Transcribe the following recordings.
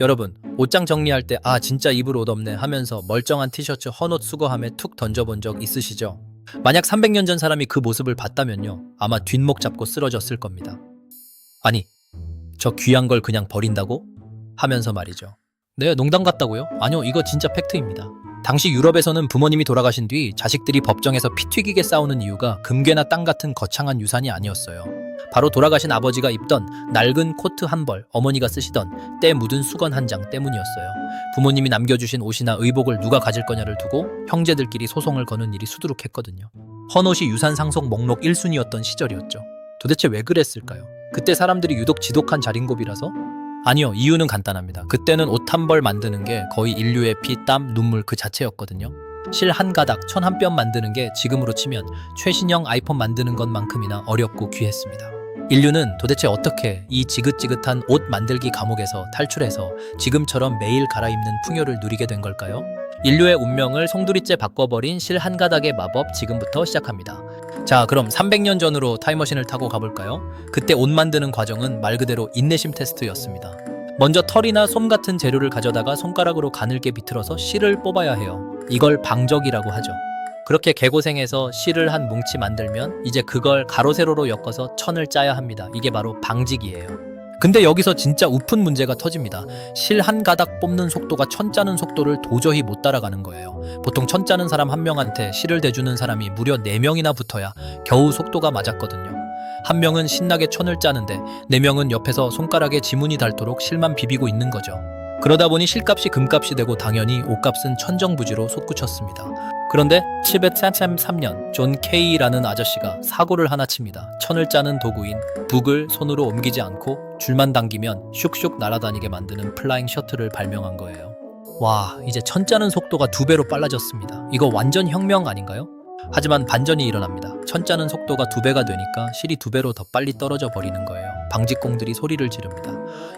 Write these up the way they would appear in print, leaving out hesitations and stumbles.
여러분, 옷장 정리할 때 진짜 입을 옷 없네 하면서 멀쩡한 티셔츠 헌옷 수거함에 툭 던져본 적 있으시죠? 만약 300년 전 사람이 그 모습을 봤다면요, 아마 뒷목 잡고 쓰러졌을 겁니다. 아니, 저 귀한 걸 그냥 버린다고? 하면서 말이죠. 네, 농담 같다고요? 아니요, 이거 진짜 팩트입니다. 당시 유럽에서는 부모님이 돌아가신 뒤 자식들이 법정에서 피 튀기게 싸우는 이유가 금괴나 땅 같은 거창한 유산이 아니었어요. 바로 돌아가신 아버지가 입던 낡은 코트 한 벌, 어머니가 쓰시던 때 묻은 수건 한 장 때문이었어요. 부모님이 남겨주신 옷이나 의복을 누가 가질 거냐를 두고 형제들끼리 소송을 거는 일이 수두룩했거든요. 헌옷이 유산 상속 목록 1순위였던 시절이었죠. 도대체 왜 그랬을까요? 그때 사람들이 유독 지독한 자린고비라서? 아니요, 이유는 간단합니다. 그때는 옷 한 벌 만드는 게 거의 인류의 피, 땀, 눈물 그 자체였거든요. 실 한 가닥, 천 한 뼘 만드는 게 지금으로 치면 최신형 아이폰 만드는 것만큼이나 어렵고 귀했습니다. 인류는 도대체 어떻게 이 지긋지긋한 옷 만들기 감옥에서 탈출해서 지금처럼 매일 갈아입는 풍요를 누리게 된 걸까요? 인류의 운명을 송두리째 바꿔버린 실 한 가닥의 마법, 지금부터 시작합니다. 자, 그럼 300년 전으로 타임머신을 타고 가볼까요? 그때 옷 만드는 과정은 말 그대로 인내심 테스트였습니다. 먼저 털이나 솜 같은 재료를 가져다가 손가락으로 가늘게 비틀어서 실을 뽑아야 해요. 이걸 방적이라고 하죠. 그렇게 개고생해서 실을 한 뭉치 만들면 이제 그걸 가로 세로로 엮어서 천을 짜야 합니다. 이게 바로 방직이에요. 근데 여기서 진짜 우픈 문제가 터집니다. 실 한 가닥 뽑는 속도가 천 짜는 속도를 도저히 못 따라가는 거예요. 보통 천 짜는 사람 한 명한테 실을 대주는 사람이 무려 4명이나 붙어야 겨우 속도가 맞았거든요. 한 명은 신나게 천을 짜는데 4명은 옆에서 손가락에 지문이 닳도록 실만 비비고 있는 거죠. 그러다 보니 실값이 금값이 되고 당연히 옷값은 천정부지로 솟구쳤습니다. 그런데 733년 존 케이라는 아저씨가 사고를 하나 칩니다. 천을 짜는 도구인 북을 손으로 옮기지 않고 줄만 당기면 슉슉 날아다니게 만드는 플라잉 셔틀을 발명한 거예요. 와, 이제 천 짜는 속도가 2배로 빨라졌습니다. 이거 완전 혁명 아닌가요? 하지만 반전이 일어납니다. 천 짜는 속도가 2배가 되니까 실이 2배로 더 빨리 떨어져 버리는 거예요. 방직공들이 소리를 지릅니다.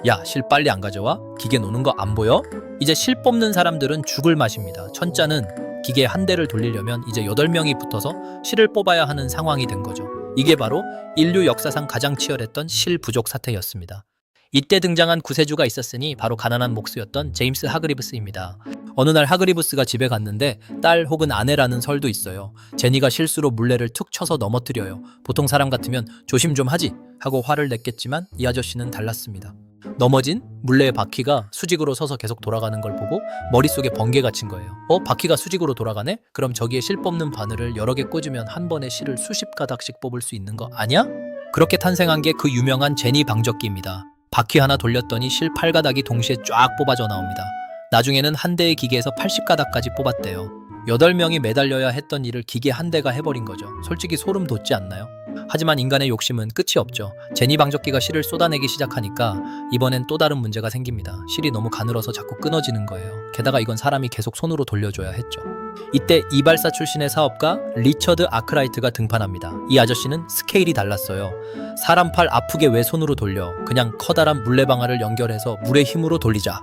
야, 실 빨리 안 가져와? 기계 노는 거 안 보여? 이제 실 뽑는 사람들은 죽을 맛입니다. 천 짜는 기계 한 대를 돌리려면 이제 8명이 붙어서 실을 뽑아야 하는 상황이 된 거죠. 이게 바로 인류 역사상 가장 치열했던 실 부족 사태였습니다. 이때 등장한 구세주가 있었으니 바로 가난한 목수였던 제임스 하그리브스입니다. 어느 날 하그리브스가 집에 갔는데 딸 혹은 아내라는 설도 있어요. 제니가 실수로 물레를 툭 쳐서 넘어뜨려요. 보통 사람 같으면 조심 좀 하지 하고 화를 냈겠지만 이 아저씨는 달랐습니다. 넘어진 물레의 바퀴가 수직으로 서서 계속 돌아가는 걸 보고 머릿속에 번개가 친 거예요. 바퀴가 수직으로 돌아가네? 그럼 저기에 실 뽑는 바늘을 여러 개 꽂으면 한 번에 실을 수십 가닥씩 뽑을 수 있는 거 아니야? 그렇게 탄생한 게 그 유명한 제니 방적기입니다. 바퀴 하나 돌렸더니 실 8가닥이 동시에 쫙 뽑아져 나옵니다. 나중에는 한 대의 기계에서 80가닥까지 뽑았대요. 8명이 매달려야 했던 일을 기계 한 대가 해버린 거죠. 솔직히 소름 돋지 않나요? 하지만 인간의 욕심은 끝이 없죠. 제니 방적기가 실을 쏟아내기 시작하니까 이번엔 또 다른 문제가 생깁니다. 실이 너무 가늘어서 자꾸 끊어지는 거예요. 게다가 이건 사람이 계속 손으로 돌려줘야 했죠. 이때 이발사 출신의 사업가 리처드 아크라이트가 등판합니다. 이 아저씨는 스케일이 달랐어요. 사람 팔 아프게 왜 손으로 돌려? 그냥 커다란 물레방아를 연결해서 물의 힘으로 돌리자.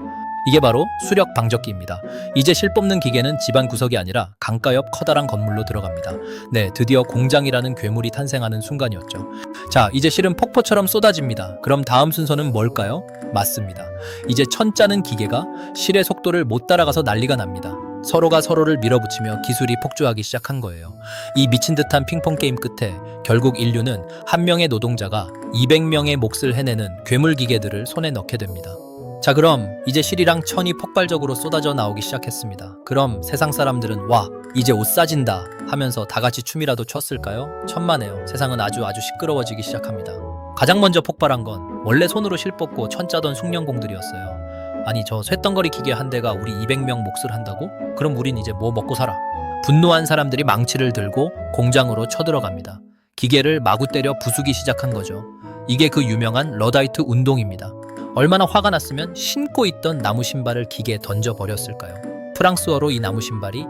이게 바로 수력 방적기입니다. 이제 실 뽑는 기계는 집안 구석이 아니라 강가 옆 커다란 건물로 들어갑니다. 네, 드디어 공장이라는 괴물이 탄생하는 순간이었죠. 자, 이제 실은 폭포처럼 쏟아집니다. 그럼 다음 순서는 뭘까요? 맞습니다. 이제 천 짜는 기계가 실의 속도를 못 따라가서 난리가 납니다. 서로가 서로를 밀어붙이며 기술이 폭주하기 시작한 거예요. 이 미친 듯한 핑퐁 게임 끝에 결국 인류는 한 명의 노동자가 200명의 몫을 해내는 괴물 기계들을 손에 넣게 됩니다. 자, 그럼 이제 실이랑 천이 폭발적으로 쏟아져 나오기 시작했습니다. 그럼 세상 사람들은 와, 이제 옷 싸진다 하면서 다 같이 춤이라도 췄을까요? 천만에요. 세상은 아주 시끄러워지기 시작합니다. 가장 먼저 폭발한 건 원래 손으로 실 뽑고 천 짜던 숙련공들이었어요. 아니, 저 쇳덩거리 기계 한 대가 우리 200명 몫을 한다고? 그럼 우린 이제 뭐 먹고 살아? 분노한 사람들이 망치를 들고 공장으로 쳐들어갑니다. 기계를 마구 때려 부수기 시작한 거죠. 이게 그 유명한 러다이트 운동입니다. 얼마나 화가 났으면 신고 있던 나무 신발을 기계에 던져버렸을까요? 프랑스어로 이 나무 신발이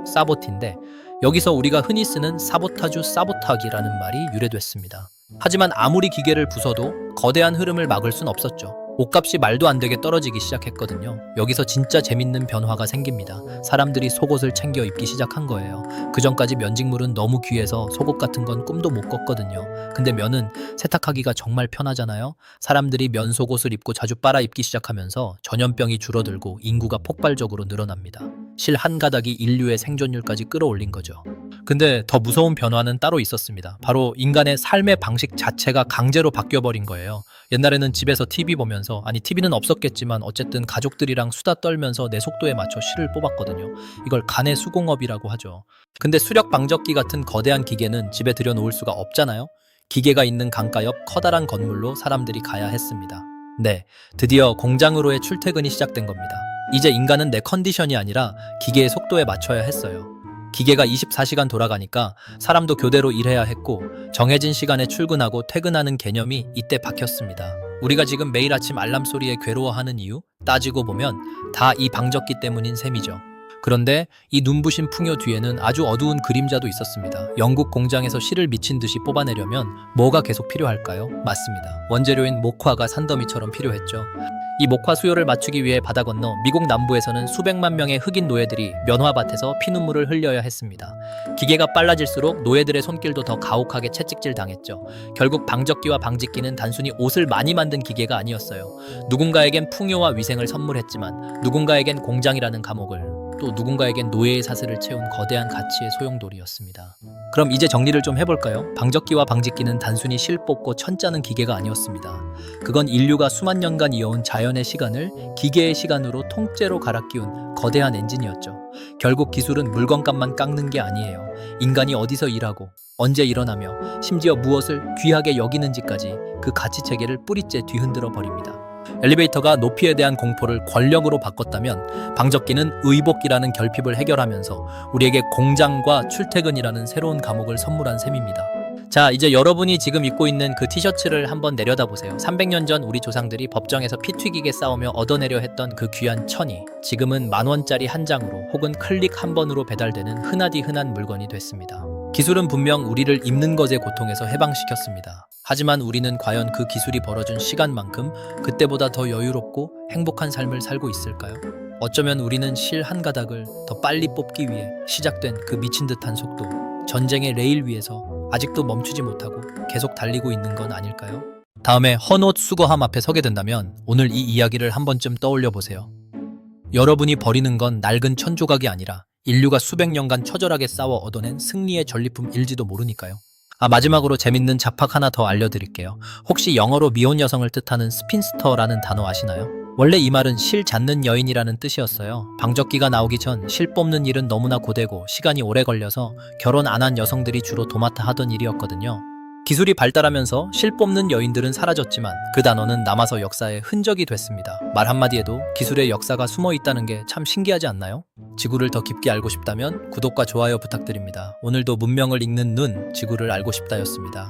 사보틴데 여기서 우리가 흔히 쓰는 사보타주 사보타기라는 말이 유래됐습니다. 하지만 아무리 기계를 부숴도 거대한 흐름을 막을 순 없었죠. 옷값이 말도 안 되게 떨어지기 시작했거든요. 여기서 진짜 재밌는 변화가 생깁니다. 사람들이 속옷을 챙겨 입기 시작한 거예요. 그전까지 면직물은 너무 귀해서 속옷 같은 건 꿈도 못 꿨거든요. 근데 면은 세탁하기가 정말 편하잖아요. 사람들이 면 속옷을 입고 자주 빨아 입기 시작하면서 전염병이 줄어들고 인구가 폭발적으로 늘어납니다. 실 한 가닥이 인류의 생존율까지 끌어올린 거죠. 근데 더 무서운 변화는 따로 있었습니다. 바로 인간의 삶의 방식 자체가 강제로 바뀌어버린 거예요. 옛날에는 집에서 TV 보면서, 아니 TV는 없었겠지만 어쨌든 가족들이랑 수다 떨면서 내 속도에 맞춰 실을 뽑았거든요. 이걸 간의 수공업이라고 하죠. 근데 수력 방적기 같은 거대한 기계는 집에 들여놓을 수가 없잖아요. 기계가 있는 강가 옆 커다란 건물로 사람들이 가야 했습니다. 네, 드디어 공장으로의 출퇴근이 시작된 겁니다. 이제 인간은 내 컨디션이 아니라 기계의 속도에 맞춰야 했어요. 기계가 24시간 돌아가니까 사람도 교대로 일해야 했고 정해진 시간에 출근하고 퇴근하는 개념이 이때 박혔습니다. 우리가 지금 매일 아침 알람 소리에 괴로워하는 이유? 따지고 보면 다 이 방적기 때문인 셈이죠. 그런데 이 눈부신 풍요 뒤에는 아주 어두운 그림자도 있었습니다. 영국 공장에서 실을 미친 듯이 뽑아내려면 뭐가 계속 필요할까요? 맞습니다. 원재료인 목화가 산더미처럼 필요했죠. 이 목화 수요를 맞추기 위해 바다 건너 미국 남부에서는 수백만 명의 흑인 노예들이 면화밭에서 피눈물을 흘려야 했습니다. 기계가 빨라질수록 노예들의 손길도 더 가혹하게 채찍질 당했죠. 결국 방적기와 방직기는 단순히 옷을 많이 만든 기계가 아니었어요. 누군가에겐 풍요와 위생을 선물했지만 누군가에겐 공장이라는 감옥을, 또 누군가에겐 노예의 사슬을 채운 거대한 가치의 소용돌이였습니다. 그럼 이제 정리를 좀 해볼까요? 방적기와 방직기는 단순히 실 뽑고 천 짜는 기계가 아니었습니다. 그건 인류가 수만 년간 이어온 자연의 시간을 기계의 시간으로 통째로 갈아 끼운 거대한 엔진이었죠. 결국 기술은 물건값만 깎는 게 아니에요. 인간이 어디서 일하고 언제 일어나며 심지어 무엇을 귀하게 여기는지까지 그 가치 체계를 뿌리째 뒤흔들어 버립니다. 엘리베이터가 높이에 대한 공포를 권력으로 바꿨다면 방적기는 의복이라는 결핍을 해결하면서 우리에게 공장과 출퇴근이라는 새로운 감옥을 선물한 셈입니다. 자, 이제 여러분이 지금 입고 있는 그 티셔츠를 한번 내려다보세요. 300년 전 우리 조상들이 법정에서 피 튀기게 싸우며 얻어내려 했던 그 귀한 천이 지금은 10,000원짜리 한 장으로 혹은 클릭 한 번으로 배달되는 흔하디 흔한 물건이 됐습니다. 기술은 분명 우리를 입는 것의 고통에서 해방시켰습니다. 하지만 우리는 과연 그 기술이 벌어준 시간만큼 그때보다 더 여유롭고 행복한 삶을 살고 있을까요? 어쩌면 우리는 실 한 가닥을 더 빨리 뽑기 위해 시작된 그 미친 듯한 속도, 전쟁의 레일 위에서 아직도 멈추지 못하고 계속 달리고 있는 건 아닐까요? 다음에 헌옷 수거함 앞에 서게 된다면 오늘 이 이야기를 한 번쯤 떠올려 보세요. 여러분이 버리는 건 낡은 천조각이 아니라 인류가 수백 년간 처절하게 싸워 얻어낸 승리의 전리품일지도 모르니까요. 마지막으로 재밌는 잡학 하나 더 알려드릴게요. 혹시 영어로 미혼 여성을 뜻하는 스핀스터라는 단어 아시나요? 원래 이 말은 실 잡는 여인이라는 뜻이었어요. 방적기가 나오기 전 실 뽑는 일은 너무나 고되고 시간이 오래 걸려서 결혼 안 한 여성들이 주로 도맡아 하던 일이었거든요. 기술이 발달하면서 실 뽑는 여인들은 사라졌지만 그 단어는 남아서 역사의 흔적이 됐습니다. 말 한마디에도 기술의 역사가 숨어 있다는 게 참 신기하지 않나요? 지구를 더 깊게 알고 싶다면 구독과 좋아요 부탁드립니다. 오늘도 문명을 읽는 눈, 지구를 알고 싶다였습니다.